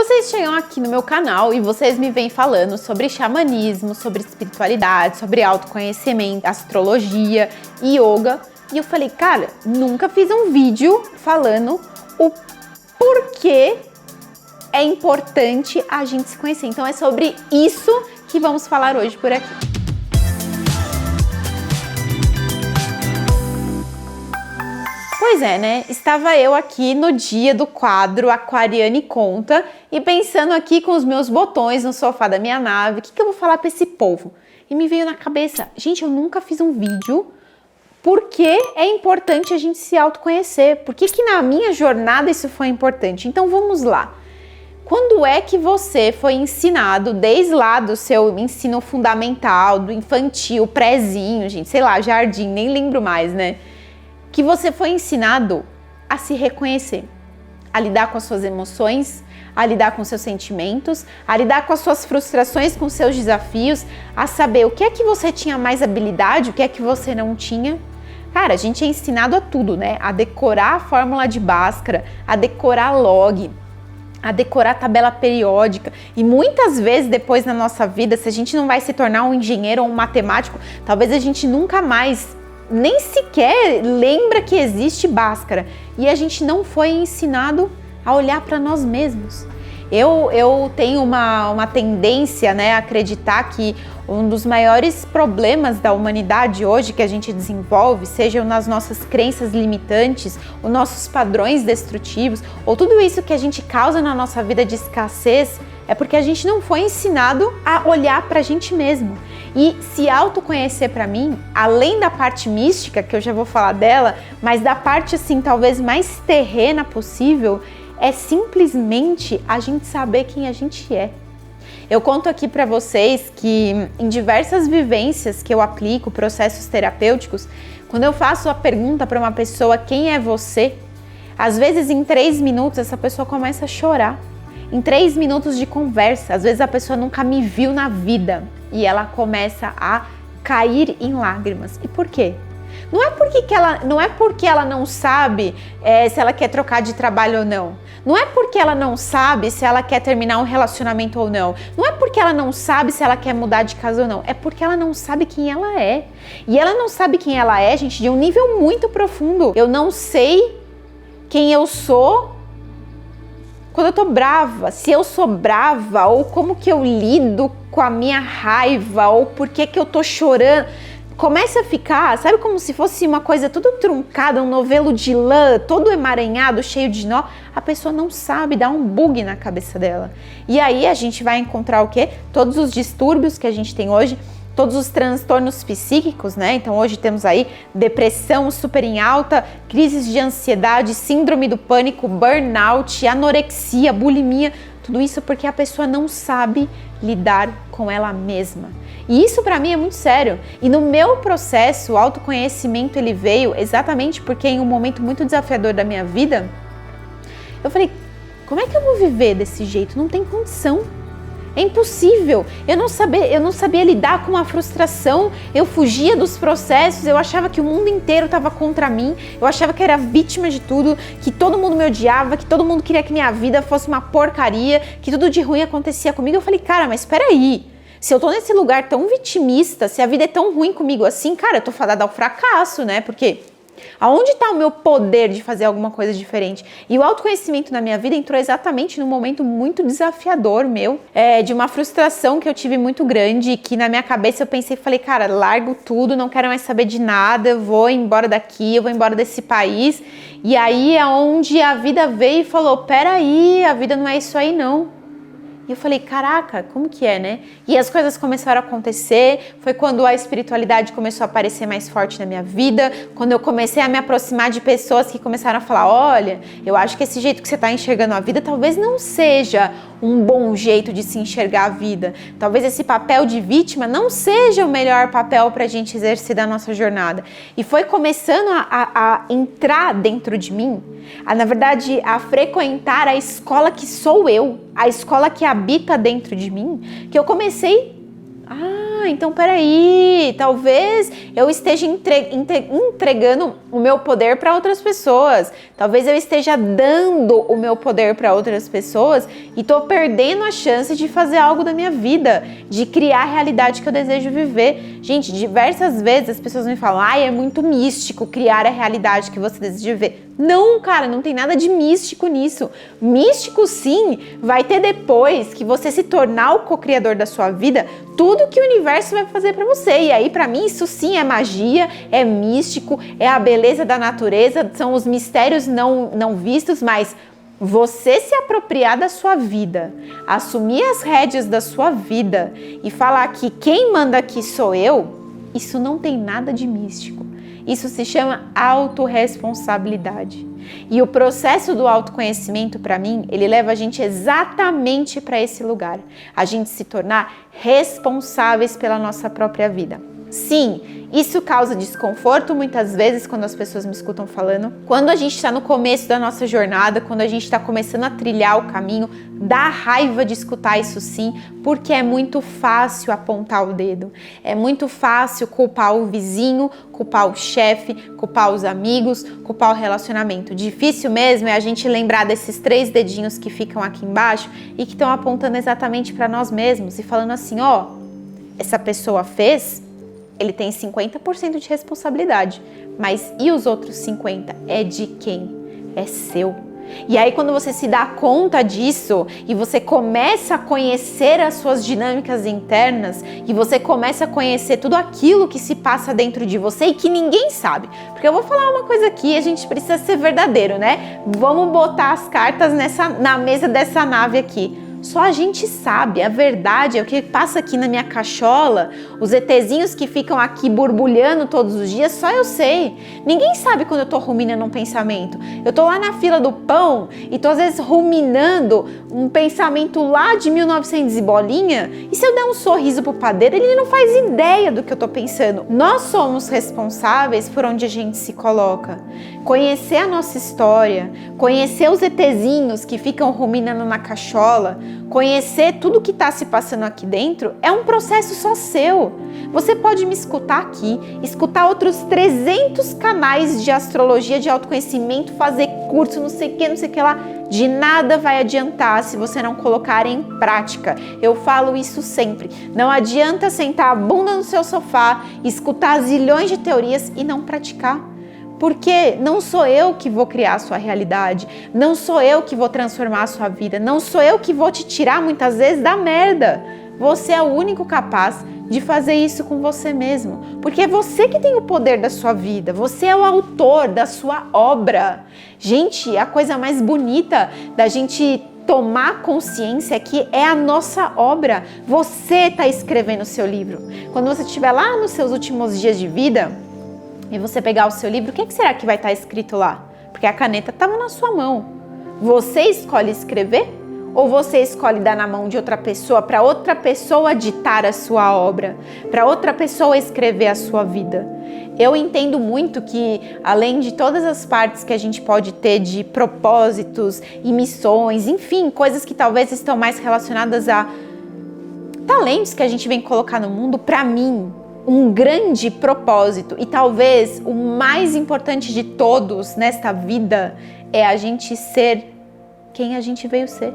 vocês chegam aqui no meu canal e vocês me vêm falando sobre xamanismo, sobre espiritualidade, sobre autoconhecimento, astrologia, yoga, e eu falei, cara, nunca fiz um vídeo falando o porquê é importante a gente se conhecer. Então é sobre isso que vamos falar hoje por aqui. Pois é, né? Estava eu aqui no dia do quadro Aquariane Conta e pensando aqui com os meus botões no sofá da minha nave, o que eu vou falar para esse povo? E me veio na cabeça, gente, eu nunca fiz um vídeo porque é importante a gente se autoconhecer. Por que na minha jornada isso foi importante? Então vamos lá. Quando é que você foi ensinado, desde lá do seu ensino fundamental, do infantil, prézinho, gente, sei lá, jardim, nem lembro mais, né? Que você foi ensinado a se reconhecer, a lidar com as suas emoções, a lidar com seus sentimentos, a lidar com as suas frustrações, com seus desafios, a saber o que é que você tinha mais habilidade, o que é que você não tinha. Cara, a gente é ensinado a tudo, né? A decorar a fórmula de Bhaskara, a decorar log, a decorar a tabela periódica, e muitas vezes depois na nossa vida, se a gente não vai se tornar um engenheiro ou um matemático, talvez a gente nunca mais nem sequer lembra que existe Bhaskara, e a gente não foi ensinado a olhar para nós mesmos. Eu tenho uma tendência, né, a acreditar que um dos maiores problemas da humanidade hoje que a gente desenvolve, sejam nas nossas crenças limitantes, os nossos padrões destrutivos, ou tudo isso que a gente causa na nossa vida de escassez, é porque a gente não foi ensinado a olhar pra gente mesmo. E se autoconhecer pra mim, além da parte mística, que eu já vou falar dela, mas da parte assim, talvez mais terrena possível, é simplesmente a gente saber quem a gente é. Eu conto aqui pra vocês que em diversas vivências que eu aplico, processos terapêuticos, quando eu faço a pergunta pra uma pessoa, quem é você? Às vezes em 3 minutos essa pessoa começa a chorar. Em 3 minutos de conversa, às vezes a pessoa nunca me viu na vida e ela começa a cair em lágrimas. E por quê? Não é porque ela não sabe se ela quer trocar de trabalho ou não. Não é porque ela não sabe se ela quer terminar um relacionamento ou não. Não é porque ela não sabe se ela quer mudar de casa ou não. É porque ela não sabe quem ela é. E ela não sabe quem ela é, gente, de um nível muito profundo. Eu não sei quem eu sou quando eu tô brava, se eu sou brava, ou como que eu lido com a minha raiva, ou por que eu tô chorando. Começa a ficar, sabe, como se fosse uma coisa tudo truncada, um novelo de lã, todo emaranhado, cheio de nó. A pessoa não sabe, dá um bug na cabeça dela. E aí a gente vai encontrar o quê? Todos os distúrbios que a gente tem hoje, todos os transtornos psíquicos, né? Então hoje temos aí depressão super em alta, crises de ansiedade, síndrome do pânico, burnout, anorexia, bulimia, tudo isso porque a pessoa não sabe lidar com ela mesma. E isso para mim é muito sério. E no meu processo, o autoconhecimento ele veio exatamente porque em um momento muito desafiador da minha vida, eu falei, como é que eu vou viver desse jeito? Não tem condição. É impossível, eu não sabia lidar com a frustração, eu fugia dos processos, eu achava que o mundo inteiro estava contra mim, eu achava que era vítima de tudo, que todo mundo me odiava, que todo mundo queria que minha vida fosse uma porcaria, que tudo de ruim acontecia comigo. Eu falei, cara, mas espera aí, se eu tô nesse lugar tão vitimista, se a vida é tão ruim comigo assim, cara, eu tô fadada ao fracasso, né? Porque aonde está o meu poder de fazer alguma coisa diferente? E o autoconhecimento na minha vida entrou exatamente num momento muito desafiador meu, de uma frustração que eu tive muito grande, e que na minha cabeça eu pensei, falei, cara, largo tudo, não quero mais saber de nada, eu vou embora daqui, eu vou embora desse país. E aí é onde a vida veio e falou, peraí, a vida não é isso aí não. E eu falei, caraca, como que é, né? E as coisas começaram a acontecer, foi quando a espiritualidade começou a aparecer mais forte na minha vida, quando eu comecei a me aproximar de pessoas que começaram a falar, olha, eu acho que esse jeito que você está enxergando a vida talvez não seja um bom jeito de se enxergar a vida. Talvez esse papel de vítima não seja o melhor papel para a gente exercer da nossa jornada. E foi começando a entrar dentro de mim, na verdade, a frequentar a escola que sou eu, a escola que habita dentro de mim, que eu comecei, então peraí, talvez eu esteja entregando o meu poder para outras pessoas, talvez eu esteja dando o meu poder para outras pessoas e tô perdendo a chance de fazer algo da minha vida, de criar a realidade que eu desejo viver. Gente, diversas vezes as pessoas me falam, ai, é muito místico criar a realidade que você deseja viver. Não, cara, não tem nada de místico nisso. Místico, sim, vai ter depois que você se tornar o co-criador da sua vida, tudo que o universo vai fazer pra você. E aí, pra mim, isso sim é magia, é místico, é a beleza da natureza, são os mistérios não vistos, mas você se apropriar da sua vida, assumir as rédeas da sua vida e falar que quem manda aqui sou eu, isso não tem nada de místico. Isso se chama autorresponsabilidade. E o processo do autoconhecimento, para mim, ele leva a gente exatamente para esse lugar. A gente se tornar responsáveis pela nossa própria vida. Sim, isso causa desconforto muitas vezes quando as pessoas me escutam falando. Quando a gente está no começo da nossa jornada, quando a gente está começando a trilhar o caminho, dá raiva de escutar isso sim, porque é muito fácil apontar o dedo. É muito fácil culpar o vizinho, culpar o chefe, culpar os amigos, culpar o relacionamento. Difícil mesmo é a gente lembrar desses 3 dedinhos que ficam aqui embaixo e que estão apontando exatamente para nós mesmos e falando assim, ó, essa pessoa fez, ele tem 50% de responsabilidade, mas e os outros 50%? É de quem? É seu. E aí quando você se dá conta disso e você começa a conhecer as suas dinâmicas internas e você começa a conhecer tudo aquilo que se passa dentro de você e que ninguém sabe. Porque eu vou falar uma coisa aqui, a gente precisa ser verdadeiro, né? Vamos botar as cartas na mesa dessa nave aqui. Só a gente sabe, a verdade é o que passa aqui na minha cachola, os ETzinhos que ficam aqui borbulhando todos os dias, só eu sei. Ninguém sabe quando eu tô ruminando um pensamento. Eu tô lá na fila do pão e tô às vezes ruminando um pensamento lá de 1900 e bolinha, e se eu der um sorriso pro padeiro, ele não faz ideia do que eu tô pensando. Nós somos responsáveis por onde a gente se coloca. Conhecer a nossa história, conhecer os ETzinhos que ficam ruminando na cachola, conhecer tudo que está se passando aqui dentro é um processo só seu. Você pode me escutar aqui, escutar outros 300 canais de astrologia, de autoconhecimento, fazer curso, não sei o que lá. De nada vai adiantar se você não colocar em prática. Eu falo isso sempre. Não adianta sentar a bunda no seu sofá, escutar zilhões de teorias e não praticar. Porque não sou eu que vou criar a sua realidade, não sou eu que vou transformar a sua vida, não sou eu que vou te tirar muitas vezes da merda. Você é o único capaz de fazer isso com você mesmo, porque é você que tem o poder da sua vida, você é o autor da sua obra. Gente, a coisa mais bonita da gente tomar consciência é que é a nossa obra. Você está escrevendo o seu livro. Quando você estiver lá nos seus últimos dias de vida, e você pegar o seu livro, o que será que vai estar escrito lá? Porque a caneta estava na sua mão. Você escolhe escrever ou você escolhe dar na mão de outra pessoa para outra pessoa ditar a sua obra, para outra pessoa escrever a sua vida? Eu entendo muito que, além de todas as partes que a gente pode ter de propósitos e missões, enfim, coisas que talvez estão mais relacionadas a talentos que a gente vem colocar no mundo, para mim, um grande propósito e talvez o mais importante de todos nesta vida é a gente ser quem a gente veio ser.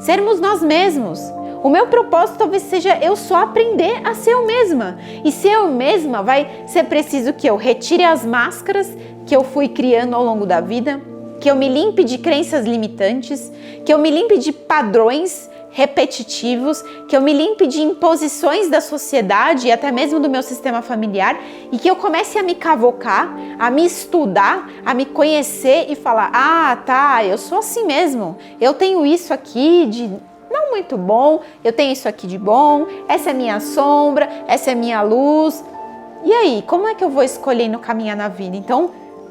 Sermos nós mesmos. O meu propósito talvez seja eu só aprender a ser eu mesma. E ser eu mesma vai ser preciso que eu retire as máscaras que eu fui criando ao longo da vida, que eu me limpe de crenças limitantes, que eu me limpe de padrões repetitivos, que eu me limpe de imposições da sociedade e até mesmo do meu sistema familiar e que eu comece a me cavocar, a me estudar, a me conhecer e falar, ah, tá, eu sou assim mesmo, eu tenho isso aqui de não muito bom, eu tenho isso aqui de bom, essa é minha sombra, essa é minha luz. E aí, como é que eu vou escolhendo caminhar na vida? Então,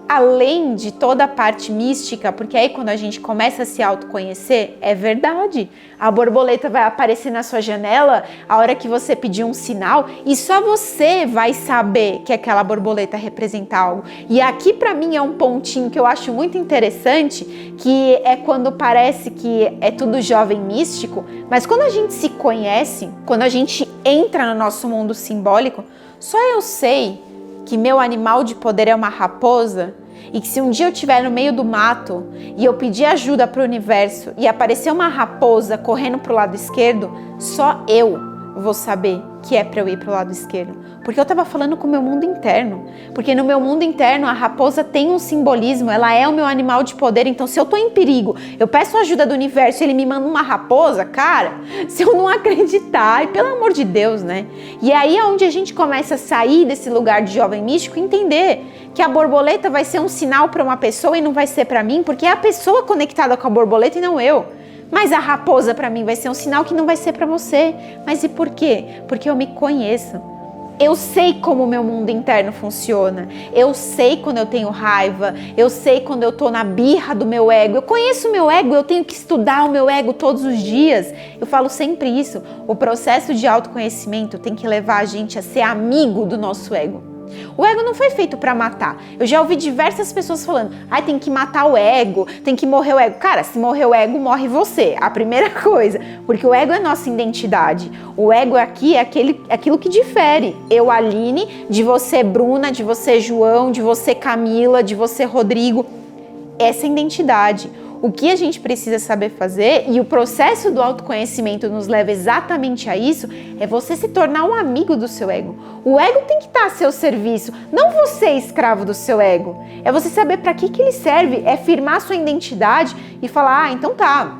além de toda a parte mística, porque aí quando a gente começa a se autoconhecer, é verdade. A borboleta vai aparecer na sua janela a hora que você pedir um sinal e só você vai saber que aquela borboleta representa algo. E aqui para mim é um pontinho que eu acho muito interessante, que é quando parece que é tudo jovem místico, mas quando a gente se conhece, quando a gente entra no nosso mundo simbólico, só eu sei que meu animal de poder é uma raposa e que se um dia eu estiver no meio do mato e eu pedir ajuda para o universo e aparecer uma raposa correndo para o lado esquerdo, só eu vou saber que é para eu ir para o lado esquerdo. Porque eu estava falando com o meu mundo interno. Porque no meu mundo interno a raposa tem um simbolismo, ela é o meu animal de poder. Então se eu estou em perigo, eu peço ajuda do universo e ele me manda uma raposa, cara, se eu não acreditar, e pelo amor de Deus, né? E aí é onde a gente começa a sair desse lugar de jovem místico e entender que a borboleta vai ser um sinal para uma pessoa e não vai ser para mim, porque é a pessoa conectada com a borboleta e não eu. Mas a raposa para mim vai ser um sinal que não vai ser para você. Mas e por quê? Porque eu me conheço. Eu sei como o meu mundo interno funciona. Eu sei quando eu tenho raiva. Eu sei quando eu tô na birra do meu ego. Eu conheço o meu ego, eu tenho que estudar o meu ego todos os dias. Eu falo sempre isso. O processo de autoconhecimento tem que levar a gente a ser amigo do nosso ego. O ego não foi feito para matar. Eu já ouvi diversas pessoas falando, tem que matar o ego, tem que morrer o ego. Cara, se morrer o ego, morre você. A primeira coisa, porque o ego é nossa identidade. O ego aqui é aquilo que difere. Eu, Aline, de você, Bruna, de você, João, de você, Camila, de você, Rodrigo. Essa é a identidade. O que a gente precisa saber fazer, e o processo do autoconhecimento nos leva exatamente a isso, é você se tornar um amigo do seu ego. O ego tem que estar a seu serviço, não você escravo do seu ego. É você saber para que ele serve, é firmar sua identidade e falar, então tá.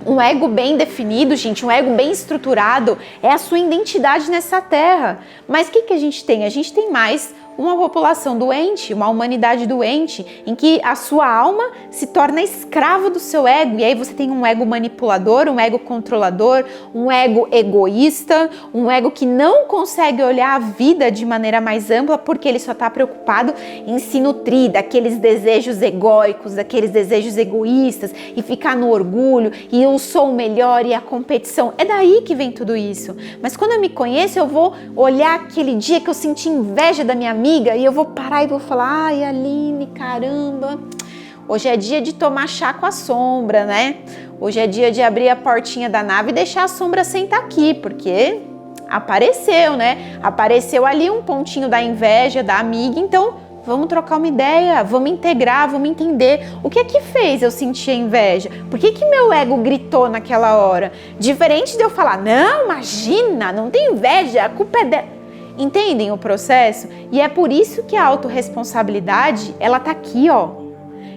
Um ego bem definido, gente, um ego bem estruturado, é a sua identidade nessa terra. Mas o que a gente tem? A gente tem mais uma população doente, uma humanidade doente, em que a sua alma se torna escravo do seu ego. E aí você tem um ego manipulador, um ego controlador, um ego egoísta, um ego que não consegue olhar a vida de maneira mais ampla porque ele só está preocupado em se nutrir daqueles desejos egóicos, daqueles desejos egoístas e ficar no orgulho e eu sou o melhor e a competição. É daí que vem tudo isso. Mas quando eu me conheço, eu vou olhar aquele dia que eu senti inveja da minha amiga e eu vou parar e vou falar, ai Aline, caramba, hoje é dia de tomar chá com a sombra, né? Hoje é dia de abrir a portinha da nave e deixar a sombra sentar aqui, porque apareceu, né? Apareceu ali um pontinho da inveja da amiga, então vamos trocar uma ideia, vamos integrar, vamos entender o que é que fez eu sentir a inveja. Por que meu ego gritou naquela hora? Diferente de eu falar, não, imagina, não tem inveja, a culpa é dela. Entendem o processo? E é por isso que a autorresponsabilidade, ela tá aqui, ó,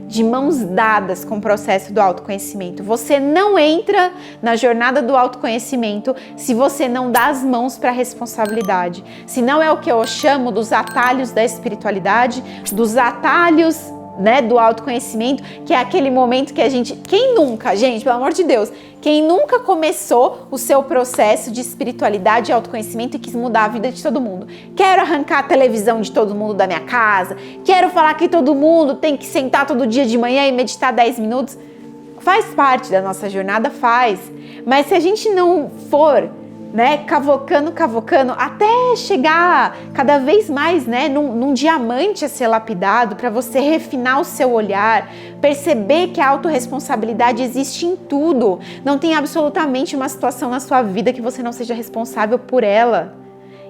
de mãos dadas com o processo do autoconhecimento. Você não entra na jornada do autoconhecimento se você não dá as mãos para a responsabilidade. Se não é o que eu chamo dos atalhos da espiritualidade, dos atalhos, né, do autoconhecimento, que é aquele momento que a gente... Quem nunca, gente, pelo amor de Deus, quem nunca começou o seu processo de espiritualidade e autoconhecimento e quis mudar a vida de todo mundo? Quero arrancar a televisão de todo mundo da minha casa, quero falar que todo mundo tem que sentar todo dia de manhã e meditar 10 minutos. Faz parte da nossa jornada, faz. Mas se a gente não for, né, cavocando, até chegar cada vez mais, né, num diamante a ser lapidado, para você refinar o seu olhar, perceber que a autorresponsabilidade existe em tudo. Não tem absolutamente uma situação na sua vida que você não seja responsável por ela.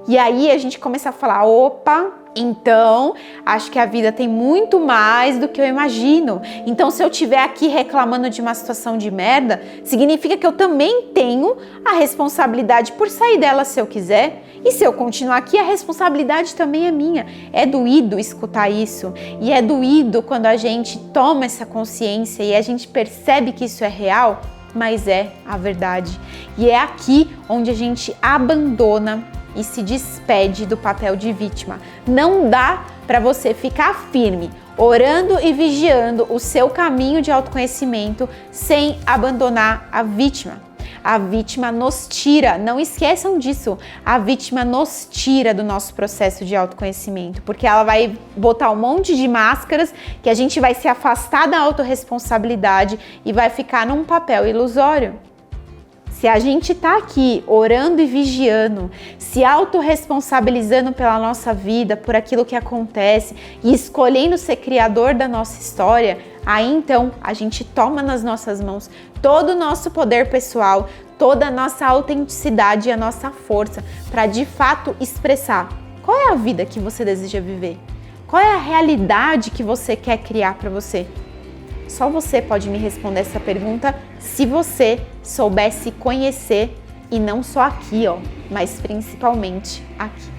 E aí a gente começa a falar, opa, então acho que a vida tem muito mais do que eu imagino. Então se eu estiver aqui reclamando de uma situação de merda, significa que eu também tenho a responsabilidade por sair dela se eu quiser. E se eu continuar aqui, a responsabilidade também é minha. É doído escutar isso. E é doído quando a gente toma essa consciência e a gente percebe que isso é real, mas é a verdade. E é aqui onde a gente abandona e se despede do papel de vítima. Não dá para você ficar firme, orando e vigiando o seu caminho de autoconhecimento sem abandonar a vítima. A vítima nos tira, não esqueçam disso, a vítima nos tira do nosso processo de autoconhecimento, porque ela vai botar um monte de máscaras que a gente vai se afastar da autorresponsabilidade e vai ficar num papel ilusório. Se a gente tá aqui orando e vigiando, se autorresponsabilizando pela nossa vida, por aquilo que acontece e escolhendo ser criador da nossa história, aí então a gente toma nas nossas mãos todo o nosso poder pessoal, toda a nossa autenticidade e a nossa força para de fato expressar qual é a vida que você deseja viver, qual é a realidade que você quer criar para você. Só você pode me responder essa pergunta se você soubesse conhecer, e não só aqui, mas principalmente aqui.